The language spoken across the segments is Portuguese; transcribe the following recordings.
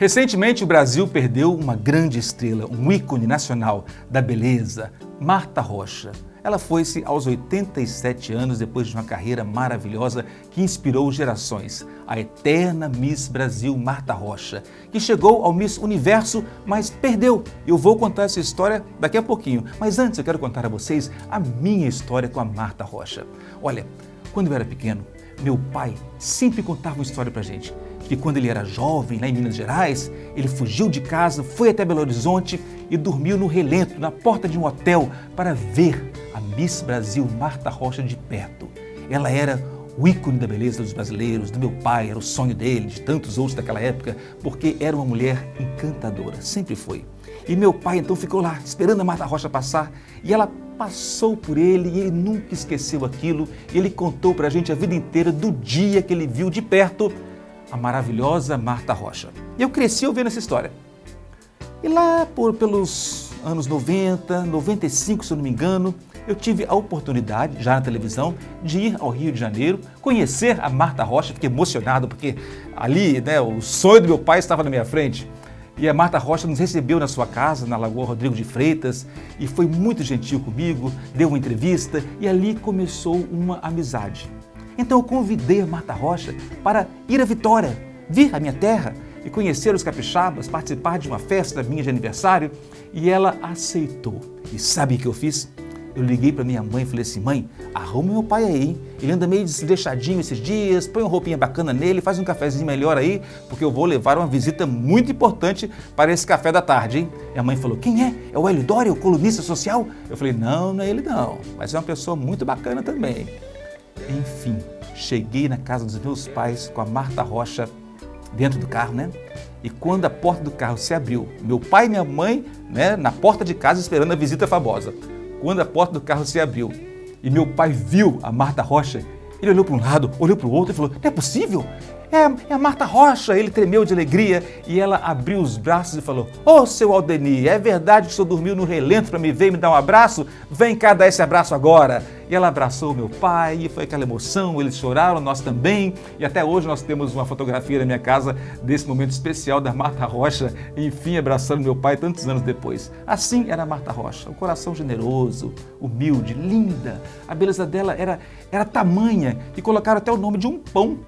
Recentemente, o Brasil perdeu uma grande estrela, um ícone nacional da beleza, Martha Rocha. Ela foi-se aos 87 anos depois de uma carreira maravilhosa que inspirou gerações. A eterna Miss Brasil Martha Rocha, que chegou ao Miss Universo, mas perdeu. Eu vou contar essa história daqui a pouquinho. Mas antes eu quero contar a vocês a minha história com a Martha Rocha. Olha, quando eu era pequeno, meu pai sempre contava uma história pra gente. Que quando ele era jovem, lá em Minas Gerais, ele fugiu de casa, foi até Belo Horizonte e dormiu no relento, na porta de um hotel, para ver a Miss Brasil Martha Rocha de perto. Ela era o ícone da beleza dos brasileiros, do meu pai, era o sonho dele, de tantos outros daquela época, porque era uma mulher encantadora, sempre foi. E meu pai então ficou lá, esperando a Martha Rocha passar, e ela passou por ele e ele nunca esqueceu aquilo. Ele contou pra gente a vida inteira do dia que ele viu de perto a maravilhosa Martha Rocha. E eu cresci ouvindo essa história. E lá pelos anos 90, 95, se eu não me engano, eu tive a oportunidade, já na televisão, de ir ao Rio de Janeiro, conhecer a Martha Rocha. Fiquei emocionado porque ali, o sonho do meu pai estava na minha frente. E a Martha Rocha nos recebeu na sua casa, na Lagoa Rodrigo de Freitas, e foi muito gentil comigo, deu uma entrevista e ali começou uma amizade. Então eu convidei a Martha Rocha para ir a Vitória, vir à minha terra e conhecer os capixabas, participar de uma festa minha de aniversário, e ela aceitou. E sabe o que eu fiz? Eu liguei para minha mãe e falei assim: mãe, arruma meu pai aí, hein? Ele anda meio desleixadinho esses dias, põe uma roupinha bacana nele, faz um cafezinho melhor aí, porque eu vou levar uma visita muito importante para esse café da tarde, hein? E a mãe falou: quem é? É o Hélio Dória, o colunista social? Eu falei: não, não é ele não, mas é uma pessoa muito bacana também. Enfim, cheguei na casa dos meus pais com a Martha Rocha dentro do carro, E quando a porta do carro se abriu, meu pai e minha mãe, na porta de casa esperando a visita famosa. Quando a porta do carro se abriu e meu pai viu a Martha Rocha, ele olhou para um lado, olhou para o outro e falou: não é possível? É a Martha Rocha. Ele tremeu de alegria e ela abriu os braços e falou: ô, seu Aldenir, é verdade que o senhor dormiu no relento para me ver e me dar um abraço? Vem cá dar esse abraço agora. E ela abraçou meu pai e foi aquela emoção, eles choraram, nós também. E até hoje nós temos uma fotografia na minha casa desse momento especial da Martha Rocha, enfim, abraçando meu pai tantos anos depois. Assim era a Martha Rocha, o coração generoso, humilde, linda. A beleza dela era tamanha que colocaram até o nome de um pão,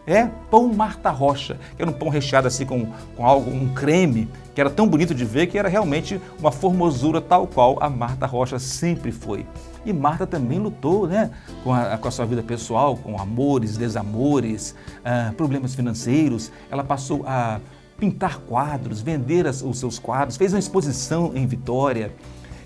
Pão Martha Rocha, que era um pão recheado assim com um creme, que era tão bonito de ver que era realmente uma formosura tal qual a Martha Rocha sempre foi. E Martha também lutou com a sua vida pessoal, com amores, desamores, problemas financeiros. Ela passou a pintar quadros, vender os seus quadros, fez uma exposição em Vitória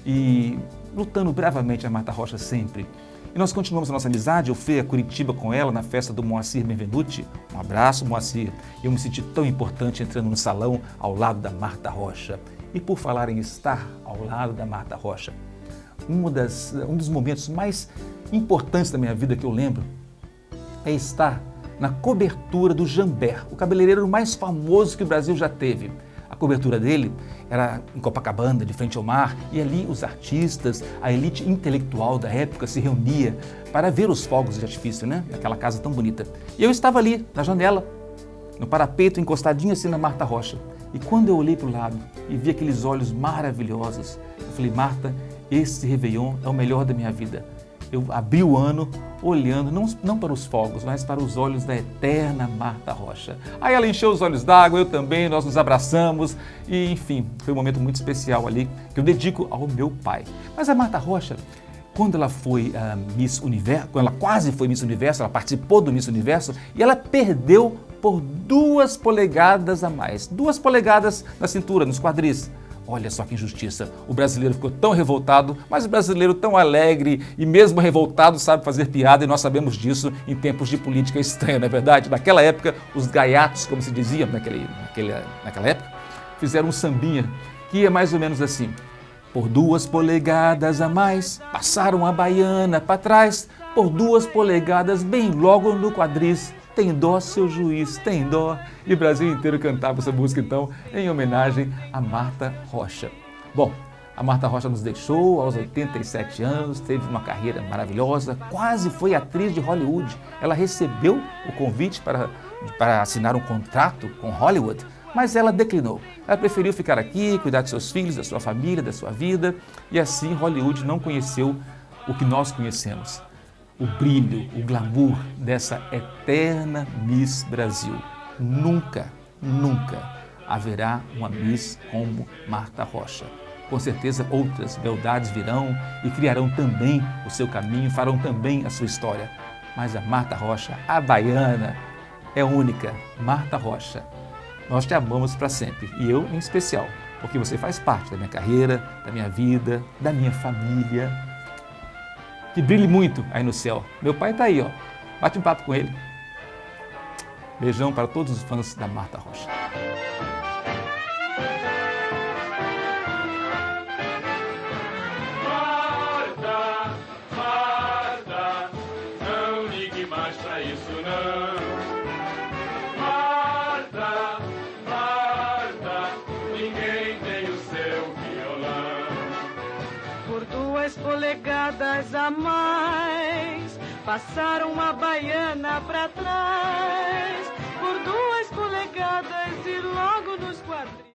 e lutando bravamente a Martha Rocha sempre. E nós continuamos a nossa amizade. Eu fui a Curitiba com ela na festa do Moacir Benvenuti. Um abraço, Moacir. Eu me senti tão importante entrando no salão ao lado da Martha Rocha. E por falar em estar ao lado da Martha Rocha, um dos momentos mais importantes da minha vida que eu lembro é estar na cobertura do Jamber, o cabeleireiro mais famoso que o Brasil já teve. A cobertura dele era em Copacabana, de frente ao mar, e ali os artistas, a elite intelectual da época se reunia para ver os fogos de artifício, Aquela casa tão bonita. E eu estava ali, na janela, no parapeito, encostadinho assim na Martha Rocha. E quando eu olhei para o lado e vi aqueles olhos maravilhosos, eu falei: Martha, esse Réveillon é o melhor da minha vida. Eu abri o ano olhando, não para os fogos, mas para os olhos da eterna Martha Rocha. Aí ela encheu os olhos d'água, eu também, nós nos abraçamos e, enfim, foi um momento muito especial ali que eu dedico ao meu pai. Mas a Martha Rocha, quando ela foi Miss Universo, quando ela quase foi Miss Universo, ela participou do Miss Universo e ela perdeu por 2 polegadas a mais. 2 polegadas na cintura, nos quadris. Olha só que injustiça, o brasileiro ficou tão revoltado, mas o brasileiro tão alegre e mesmo revoltado sabe fazer piada, e nós sabemos disso em tempos de política estranha, não é verdade? Naquela época, os gaiatos, como se dizia naquela época, fizeram um sambinha que ia mais ou menos assim: por 2 polegadas a mais, passaram a baiana para trás, por 2 polegadas bem logo no quadris. Tem dó, seu juiz, tem dó. E o Brasil inteiro cantava essa música, então, em homenagem a Martha Rocha. Bom, a Martha Rocha nos deixou aos 87 anos, teve uma carreira maravilhosa, quase foi atriz de Hollywood. Ela recebeu o convite para assinar um contrato com Hollywood, Mas ela declinou. Ela preferiu ficar aqui, cuidar de seus filhos, da sua família, da sua vida. E assim Hollywood não conheceu o que nós conhecemos. O brilho, o glamour dessa eterna Miss Brasil. Nunca, nunca haverá uma Miss como Marta Rocha. Com certeza outras beldades virão e criarão também o seu caminho, farão também a sua história. Mas a Marta Rocha, a baiana, é única. Marta Rocha, nós te amamos para sempre. E eu em especial, porque você faz parte da minha carreira, da minha vida, da minha família. Que brilhe muito aí no céu. Meu pai está aí, ó. Bate um papo com ele. Beijão para todos os fãs da Marta Rocha. Marta, Marta, não ligue mais pra isso não. Marta, Marta, ninguém tem o seu violão. Por 2 polegadas a mais, passaram uma baiana pra trás.